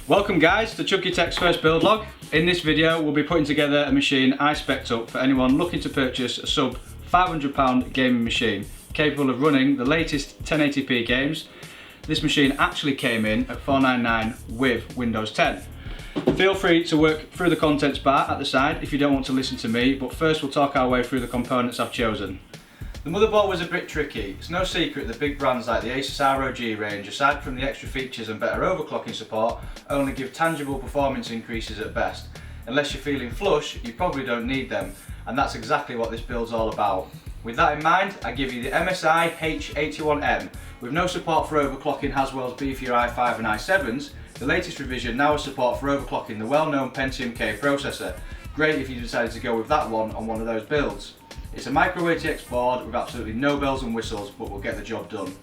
Welcome guys to Chucky Tech's first build log. In this video we'll be putting together a machine I spec'd up for anyone looking to purchase a sub £500 gaming machine capable of running the latest 1080p games. This machine actually came in at $499 with Windows 10. Feel free to work through the contents bar at the side if you don't want to listen to me, but first we'll talk our way through the components I've chosen. The motherboard was a bit tricky. It's no secret that big brands like the ASRock range, aside from the extra features and better overclocking support, only give tangible performance increases at best. Unless you're feeling flush, you probably don't need them, and that's exactly what this build's all about. With that in mind, I give you the MSI H15M. With no support for overclocking Haswell's beefier i5 and i7s, the latest revision now has support for overclocking the well-known Pentium K processor. Great if you decided to go with that one on one of those builds. It's a MicroATX board with absolutely no bells and whistles, but will get the job done.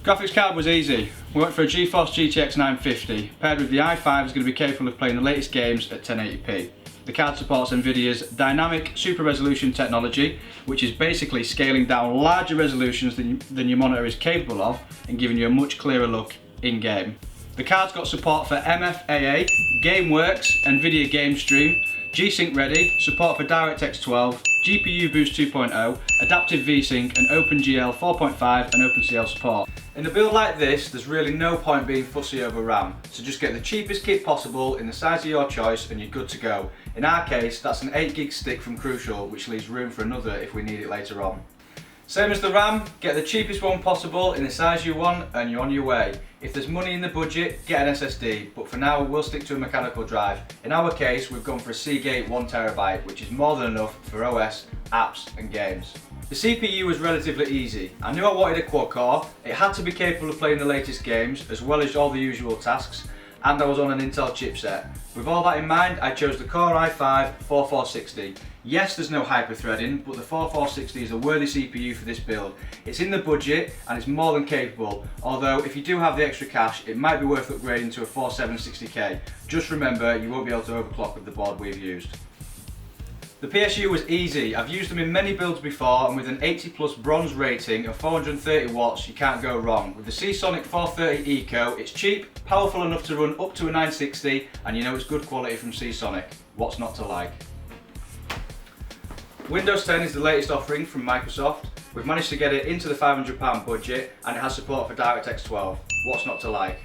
Graphics card was easy. We went for a GeForce GTX 950, paired with the i5 is going to be capable of playing the latest games at 1080p. The card supports NVIDIA's dynamic super resolution technology, which is basically scaling down larger resolutions than your monitor is capable of and giving you a much clearer look in-game. The card's got support for MFAA, GameWorks, NVIDIA Game Stream, G-Sync ready, support for DirectX 12, GPU Boost 2.0, Adaptive VSync and OpenGL 4.5 and OpenCL support. In a build like this, there's really no point being fussy over RAM, so just get the cheapest kit possible in the size of your choice and you're good to go. In our case, that's an 8GB stick from Crucial, which leaves room for another if we need it later on. Same as the RAM, get the cheapest one possible in the size you want and you're on your way. If there's money in the budget, get an SSD, but for now we'll stick to a mechanical drive. In our case, we've gone for a Seagate 1TB, which is more than enough for OS, apps and games. The CPU was relatively easy. I knew I wanted a quad core, it had to be capable of playing the latest games, as well as all the usual tasks, and I was on an Intel chipset. With all that in mind, I chose the Core i5-4460. Yes, there's no hyper-threading, but the 4460 is a worthy CPU for this build. It's in the budget and it's more than capable, although if you do have the extra cash, it might be worth upgrading to a 4760K. Just remember, you won't be able to overclock with the board we've used. The PSU was easy. I've used them in many builds before, and with an 80+ bronze rating and 430 watts, you can't go wrong. With the Seasonic 430 Eco, it's cheap, powerful enough to run up to a 960, and you know it's good quality from Seasonic. What's not to like? Windows 10 is the latest offering from Microsoft. We've managed to get it into the £500 budget, and it has support for DirectX 12. What's not to like?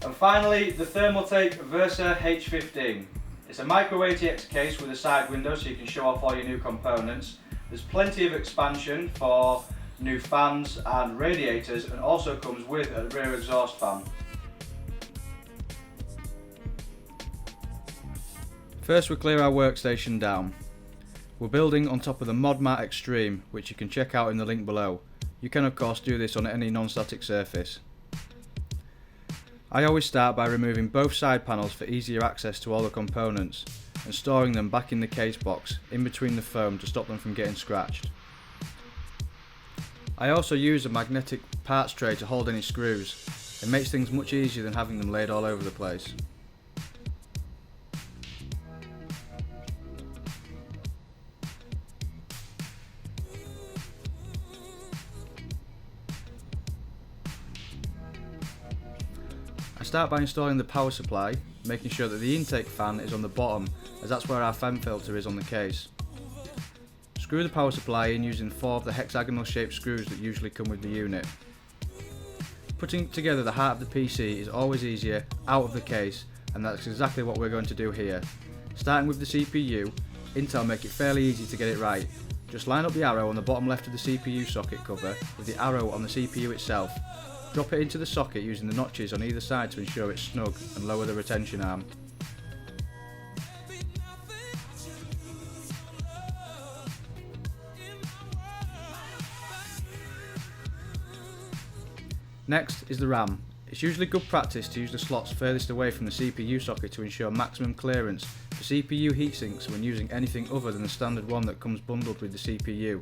And finally, the ThermalTake Versa H15. It's a MicroATX case with a side window so you can show off all your new components. There's plenty of expansion for new fans and radiators, and also comes with a rear exhaust fan. First we clear our workstation down. We're building on top of the ModMat Xtreme, which you can check out in the link below. You can of course do this on any non-static surface. I always start by removing both side panels for easier access to all the components and storing them back in the case box in between the foam to stop them from getting scratched. I also use a magnetic parts tray to hold any screws. It makes things much easier than having them laid all over the place. I start by installing the power supply, making sure that the intake fan is on the bottom, as that's where our fan filter is on the case. Screw the power supply in using 4 of the hexagonal shaped screws that usually come with the unit. Putting together the heart of the PC is always easier out of the case, and that's exactly what we're going to do here. Starting with the CPU, Intel make it fairly easy to get it right. Just line up the arrow on the bottom left of the CPU socket cover with the arrow on the CPU itself. Drop it into the socket using the notches on either side to ensure it's snug, and lower the retention arm. Next is the RAM. It's usually good practice to use the slots furthest away from the CPU socket to ensure maximum clearance for CPU heatsinks when using anything other than the standard one that comes bundled with the CPU.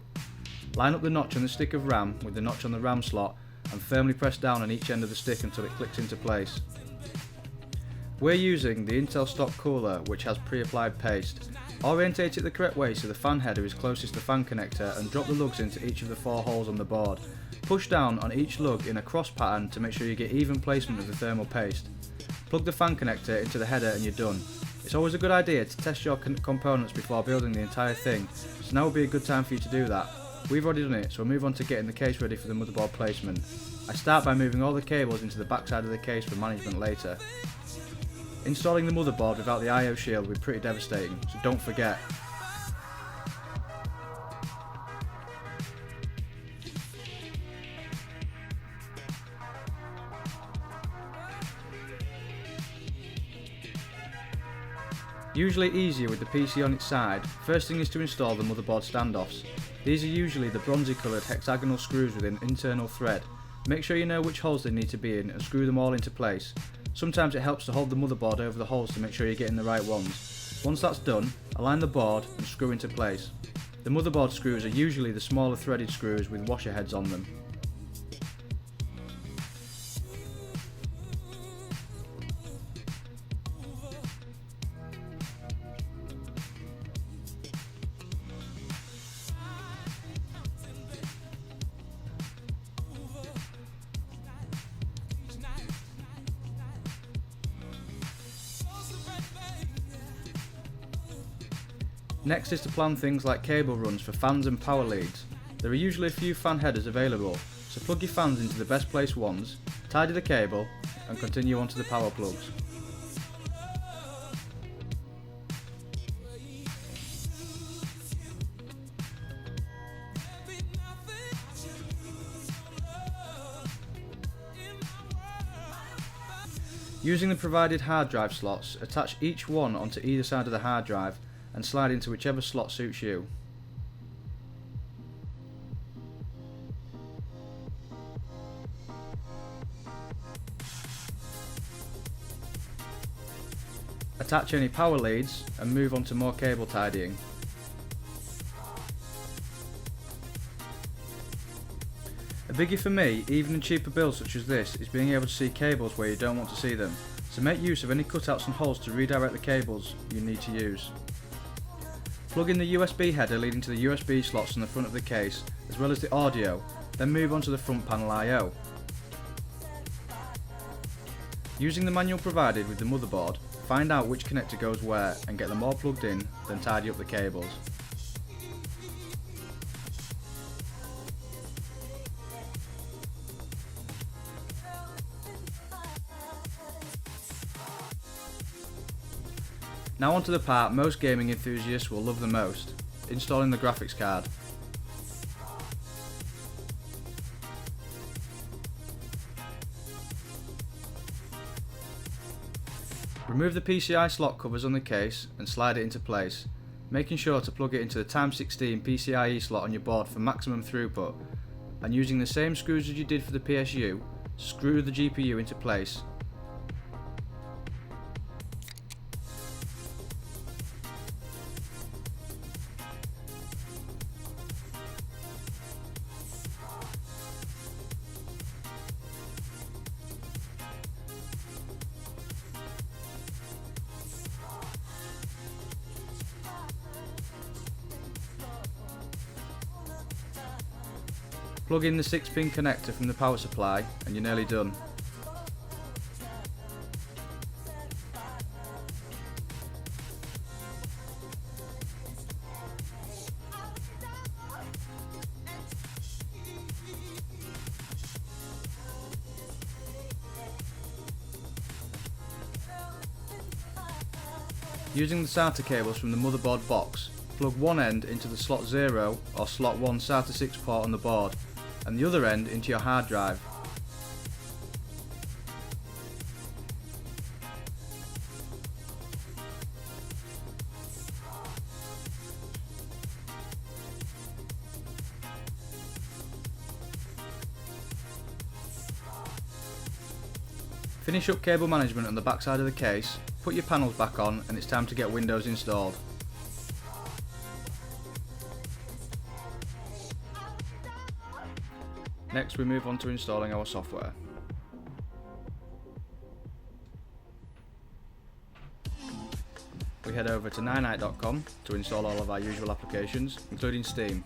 Line up the notch on the stick of RAM with the notch on the RAM slot and firmly press down on each end of the stick until it clicks into place. We're using the Intel stock cooler, which has pre-applied paste. Orientate it the correct way so the fan header is closest to the fan connector and drop the lugs into each of the 4 holes on the board. Push down on each lug in a cross pattern to make sure you get even placement of the thermal paste. Plug the fan connector into the header and you're done. It's always a good idea to test your components before building the entire thing, so now would be a good time for you to do that. We've already done it, so we'll move on to getting the case ready for the motherboard placement. I start by moving all the cables into the back side of the case for management later. Installing the motherboard without the I/O shield will be pretty devastating, so don't forget. Usually easier with the PC on its side, first thing is to install the motherboard standoffs. These are usually the bronzy coloured hexagonal screws with an internal thread. Make sure you know which holes they need to be in and screw them all into place. Sometimes it helps to hold the motherboard over the holes to make sure you're getting the right ones. Once that's done, align the board and screw into place. The motherboard screws are usually the smaller threaded screws with washer heads on them. Next is to plan things like cable runs for fans and power leads. There are usually a few fan headers available, so plug your fans into the best placed ones, tidy the cable, and continue onto the power plugs. Using the provided hard drive slots, attach each one onto either side of the hard drive and slide into whichever slot suits you. Attach any power leads and move on to more cable tidying. A biggie for me, even in cheaper builds such as this, is being able to see cables where you don't want to see them, so make use of any cutouts and holes to redirect the cables you need to use. Plug in the USB header leading to the USB slots on the front of the case, as well as the audio, then move on to the front panel I/O. Using the manual provided with the motherboard, find out which connector goes where and get them all plugged in, then tidy up the cables. Now onto the part most gaming enthusiasts will love the most, installing the graphics card. Remove the PCI slot covers on the case and slide it into place, making sure to plug it into the x16 PCIe slot on your board for maximum throughput, and using the same screws as you did for the PSU, screw the GPU into place. Plug in the 6-pin connector from the power supply and you're nearly done. Using the SATA cables from the motherboard box, plug one end into the slot 0 or slot 1 SATA 6 port on the board, and the other end into your hard drive. Finish up cable management on the back side of the case, put your panels back on, and it's time to get Windows installed. Next we move on to installing our software. we head over to 99.com to install all of our usual applications, including Steam.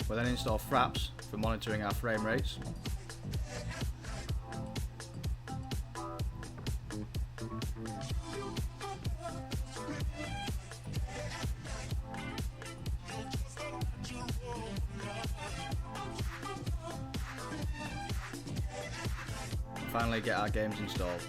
We'll then install Fraps for monitoring our frame rates. And finally get our games installed.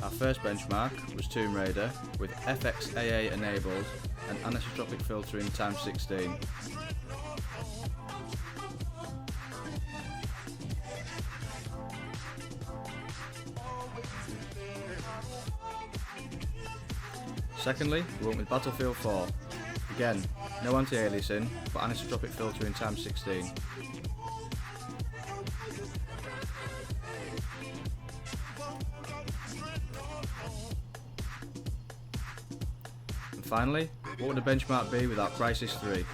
Our first benchmark was Tomb Raider with FXAA enabled and anisotropic filtering ×16. Secondly, we went with Battlefield 4. Again, no anti-aliasing, but anisotropic filtering ×16. And finally, what would the benchmark be without Crysis 3?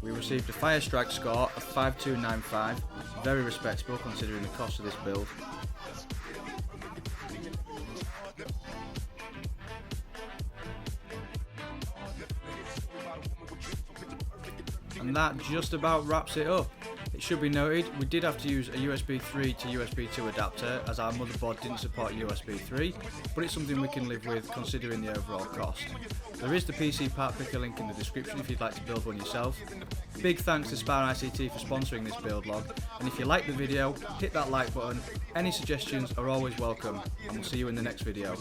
We received a Firestrike score of 5295, very respectable considering the cost of this build. And that just about wraps it up. It should be noted, we did have to use a USB 3 to USB 2 adapter as our motherboard didn't support USB 3, but it's something we can live with considering the overall cost. There is the PC part picker link in the description if you'd like to build one yourself. Big thanks to Spar ICT for sponsoring this build log, and if you like the video, hit that like button. Any suggestions are always welcome, and we'll see you in the next video.